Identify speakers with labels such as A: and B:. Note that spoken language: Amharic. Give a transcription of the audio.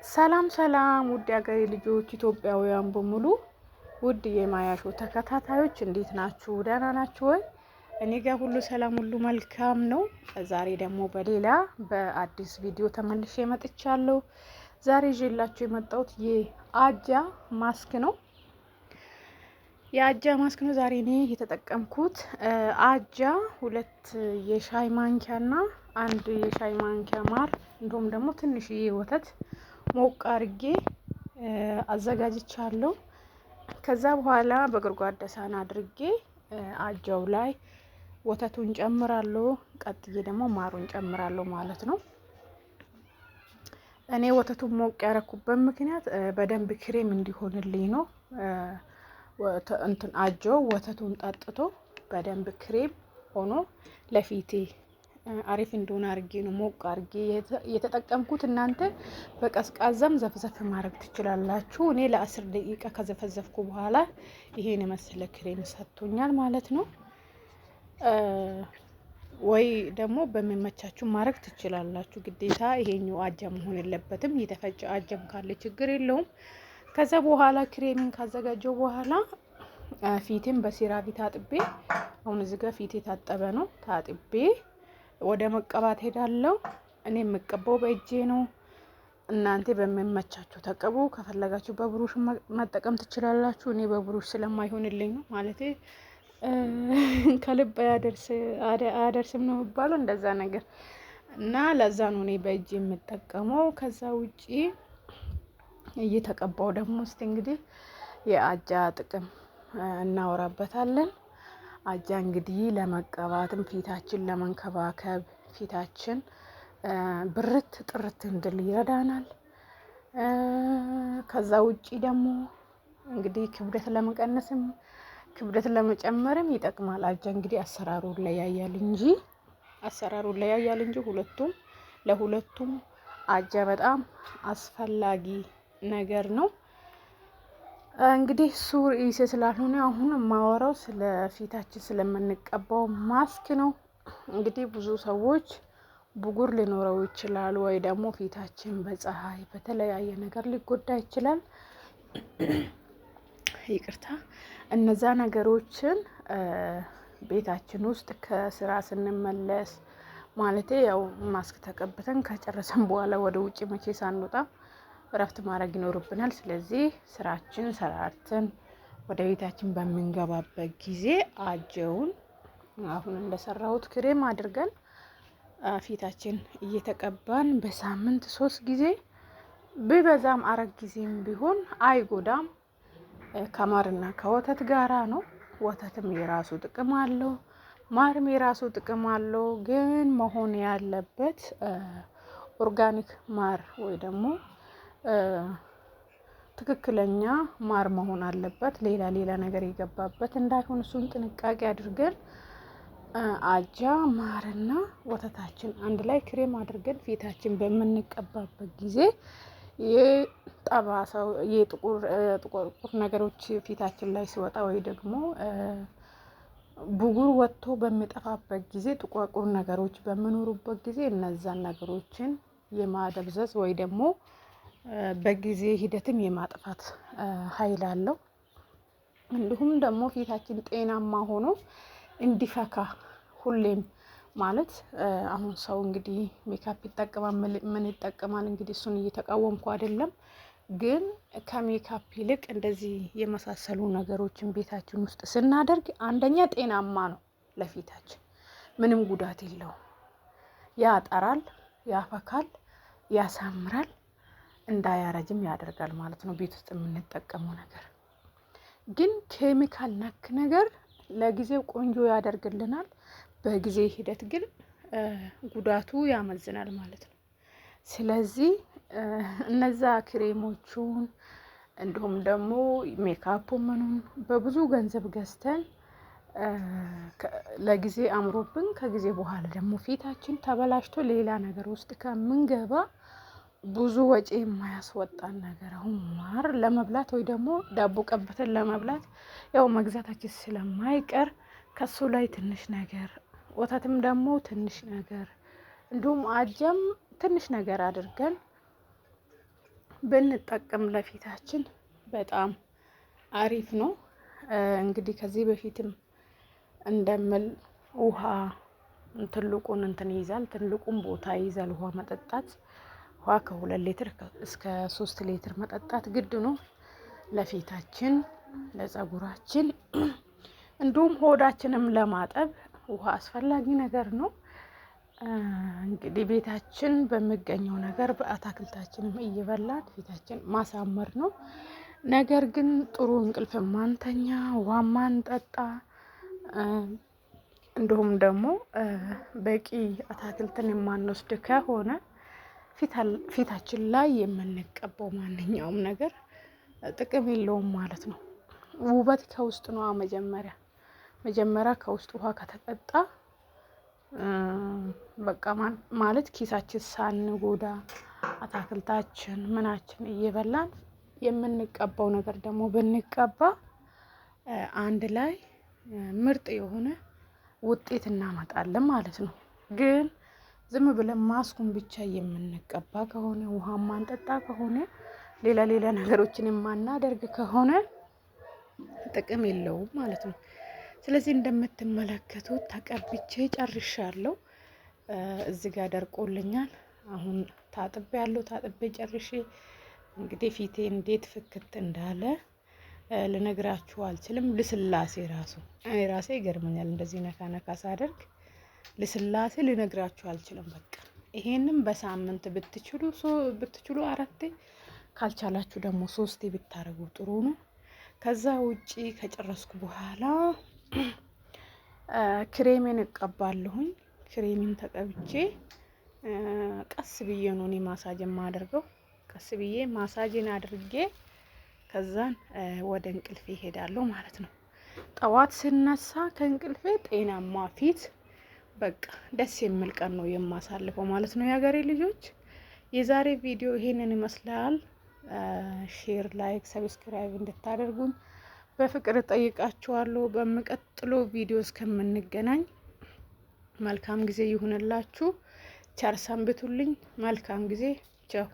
A: ሰላም ሰላም ውድ ሀገሬ ልጆች ኢትዮጵያውያን በሙሉ ውድ የማያሾ ተከታታዮች እንዴት ናችሁ? ደህና ናችሁ ወይ? እኔ ጋር ሁሉ ሰላም ሁሉ መልካም ነው። ዛሬ ደግሞ በሌላ በአዲስ ቪዲዮ ተመልሼ መጥቻለሁ። ዛሬ ይዤላችሁ የመጣሁት የአጃ ማስክ ነው። የአጃ ማስክ ነው ዛሬ እኔ የተጠቀምኩት። አጃ 2 የሻይ ማንኪያና 1 የሻይ ማንኪያ ማር እንዲሁም ደግሞ ትንሽዬ ወተት ሞቅ አርጌ አዘጋጅቻለሁ። ከዛ በኋላ በጎድጓዳ ሳህን አድርጌ አጃው ላይ ወተቱን ጨምራለሁ። ቀጥዬ ደግሞ ማሩን ጨምራለሁ ማለት ነው። እኔ ወተቱን ሞቅ ያረኩበት ምክንያት በደንብ ክሬም እንዲሆንልኝ ነው። አጃው ወተቱን ጠጥቶ በደንብ ክሬም ሆኖ ለፊቴ አሪፍ እንደሆነ አርጌ ነው ሞቅ አርጌ የተጠቀምኩት። እናንተ በቀዝቃዛም ዘፍዘፍ ማድረግ ትችላላችሁ። እኔ ለ10 ደቂቃ ከዘፈዘፍኩ በኋላ ይሄን የመሰለ ክሬም ሰጥቶኛል ማለት ነው። ወይ ደግሞ በሚመቻችሁ ማድረግ ትችላላችሁ። ግዴታ ይሄኛው አጃ መሆን የለበትም። የተፈጨ አጃም ካለ ችግር የለውም። ከዛ በኋላ ክሬምን ካዘጋጀው በኋላ ፊቴን በሴራቪ ታጥቤ፣ አሁን እዚህ ጋር ፊቴ ታጠበ ነው። ታጥቤ ወደ መቀባት ሄዳለሁ። እኔ የምቀባው በእጄ ነው። እናንተ በሚመቻችሁ ተቀቡ። ከፈለጋችሁ በብሩሽ መጠቀም ትችላላችሁ። እኔ በብሩሽ ስለማይሆንልኝ ነው ማለት ከልብ አያደርስም ነው የሚባለው፣ እንደዛ ነገር እና ለዛ ነው እኔ በእጄ የምጠቀመው። ከዛ ውጪ እየተቀባው ደግሞ እስቲ እንግዲህ የአጃ ጥቅም እናወራበታለን። አጃ እንግዲህ ለመቀባትም ፊታችን ለመንከባከብ ፊታችን ብርት ጥርት እንድል ይረዳናል። ከዛ ውጪ ደግሞ እንግዲህ ክብደት ለመቀነስም ክብደት ለመጨመርም ይጠቅማል። አጃ እንግዲህ አሰራሩን ለያያል እንጂ ለሁለቱም አጃ በጣም አስፈላጊ ነገር ነው። እንግዲህ ሱር ኢሴ ስላልሆነ አሁን የማወራው ስለ ፊታችን ስለምንቀባው ማስክ ነው። እንግዲህ ብዙ ሰዎች ብጉር ሊኖረው ይችላል፣ ወይ ደግሞ ፊታችን በፀሐይ በተለያየ ነገር ሊጎዳ ይችላል። ይቅርታ። እነዛ ነገሮችን ቤታችን ውስጥ ከስራ ስንመለስ ማለቴ ያው ማስክ ተቀብተን ከጨረሰን በኋላ ወደ ውጪ መቼ ሳንወጣ እረፍት ማድረግ ይኖርብናል። ስለዚህ ስራችን ሰራርተን ወደ ቤታችን በምንገባበት ጊዜ አጃውን አሁን እንደሰራሁት ክሬም አድርገን ፊታችን እየተቀባን በሳምንት 3 ጊዜ ቢበዛም 4 ጊዜም ቢሆን አይጎዳም። ከማርና ከወተት ጋራ ነው። ወተትም የራሱ ጥቅም አለው፣ ማርም የራሱ ጥቅም አለው። ግን መሆን ያለበት ኦርጋኒክ ማር ወይ ደግሞ ትክክለኛ ማር መሆን አለበት። ሌላ ነገር የገባበት እንዳይሆን እሱን ጥንቃቄ አድርገን አጃ ማርና ወተታችን አንድ ላይ ክሬም አድርገን ፊታችን በምንቀባበት ጊዜ የጠባሳው የጥቁር ነገሮች ፊታችን ላይ ሲወጣ ወይ ደግሞ ብጉር ወጥቶ በሚጠፋበት ጊዜ ጥቋቁር ነገሮች በሚኖሩበት ጊዜ እነዛን ነገሮችን የማደብዘዝ ወይ ደግሞ በጊዜ ሂደትም የማጥፋት ኃይል አለው። እንዲሁም ደግሞ ፊታችን ጤናማ ሆኖ እንዲፈካ ሁሌም ማለት አሁን ሰው እንግዲህ ሜካፕ ይጠቀማል፣ ምን ይጠቀማል። እንግዲህ እሱን እየተቃወምኩ አይደለም፣ ግን ከሜካፕ ይልቅ እንደዚህ የመሳሰሉ ነገሮችን ቤታችን ውስጥ ስናደርግ አንደኛ ጤናማ ነው፣ ለፊታችን ምንም ጉዳት የለውም። ያጠራል፣ ያፈካል፣ ያሳምራል፣ እንዳያረጅም ያደርጋል ማለት ነው። ቤት ውስጥ የምንጠቀመው ነገር ግን ኬሚካል ነክ ነገር ለጊዜው ቆንጆ ያደርግልናል፣ በጊዜ ሂደት ግን ጉዳቱ ያመዝናል ማለት ነው። ስለዚህ እነዛ ክሬሞቹን እንዲሁም ደግሞ ሜካፑ ምኑን በብዙ ገንዘብ ገዝተን ለጊዜ አምሮብን ከጊዜ በኋላ ደግሞ ፊታችን ተበላሽቶ ሌላ ነገር ውስጥ ከምንገባ ብዙ ወጪ የማያስወጣን ነገር አሁን ማር ለመብላት ወይ ደግሞ ዳቦ ቀብተን ለመብላት ያው መግዛታችን ስለማይቀር ከሱ ላይ ትንሽ ነገር፣ ወተትም ደግሞ ትንሽ ነገር፣ እንዲሁም አጃም ትንሽ ነገር አድርገን ብንጠቀም ለፊታችን በጣም አሪፍ ነው። እንግዲህ ከዚህ በፊትም እንደምል ውሃ ትልቁን እንትን ይይዛል፣ ትልቁን ቦታ ይይዛል። ውሃ መጠጣት ውሃ ከ2 ሊትር እስከ 3 ሊትር መጠጣት ግድ ነው ለፊታችን፣ ለፀጉራችን እንዲሁም ሆዳችንም ለማጠብ ውሃ አስፈላጊ ነገር ነው። እንግዲህ ቤታችን በሚገኘው ነገር በአታክልታችንም እየበላን ፊታችን ማሳመር ነው። ነገር ግን ጥሩ እንቅልፍ ማንተኛ፣ ውሃ ማንጠጣ እንዲሁም ደግሞ በቂ አታክልትን የማንወስድ ከሆነ ፊታችን ላይ የምንቀባው ማንኛውም ነገር ጥቅም የለውም ማለት ነው። ውበት ከውስጥ ነው። መጀመሪያ ከውስጥ ውሃ ከተጠጣ በቃ ማለት ኪሳችን ሳንጎዳ አታክልታችን ምናችን እየበላን የምንቀባው ነገር ደግሞ ብንቀባ አንድ ላይ ምርጥ የሆነ ውጤት እናመጣለን ማለት ነው። ግን ዝም ብለን ማስኩን ብቻ የምንቀባ ከሆነ ውሃ ማንጠጣ ከሆነ ሌላ ነገሮችን የማናደርግ ከሆነ ጥቅም የለውም ማለት ነው። ስለዚህ እንደምትመለከቱት ተቀብቼ ጨርሻለሁ። እዚህ ጋር ደርቆልኛል። አሁን ታጥቤ ጨርሼ እንግዲህ ፊቴ እንዴት ፍክት እንዳለ ልነግራችሁ አልችልም። ልስላሴ ራሴ ይገርመኛል። እንደዚህ ነካ ሳደርግ ልስላሴ ልነግራችሁ አልችልም። በቃ ይሄንን በሳምንት ብትችሉ 4 ካልቻላችሁ ደግሞ 3 ብታረጉ ጥሩ ነው። ከዛ ውጪ ከጨረስኩ በኋላ ክሬሜን እቀባለሁኝ። ክሬሜን ተቀብቼ ቀስ ብዬ ነው እኔ ማሳጅ የማደርገው። ቀስ ብዬ ማሳጅን አድርጌ ከዛን ወደ እንቅልፌ እሄዳለሁ ማለት ነው። ጠዋት ስነሳ ከእንቅልፌ ጤናማ ፊት፣ በቃ ደስ የሚል ቀን ነው የማሳልፈው ማለት ነው። የሀገሬ ልጆች የዛሬ ቪዲዮ ይሄንን ይመስላል። ሼር፣ ላይክ፣ ሰብስክራይብ እንድታደርጉን በፍቅር እጠይቃችኋለሁ። በሚቀጥለው ቪዲዮ እስከምንገናኝ መልካም ጊዜ ይሁንላችሁ። ቸር ሰንብቱልኝ። መልካም ጊዜ። ቻው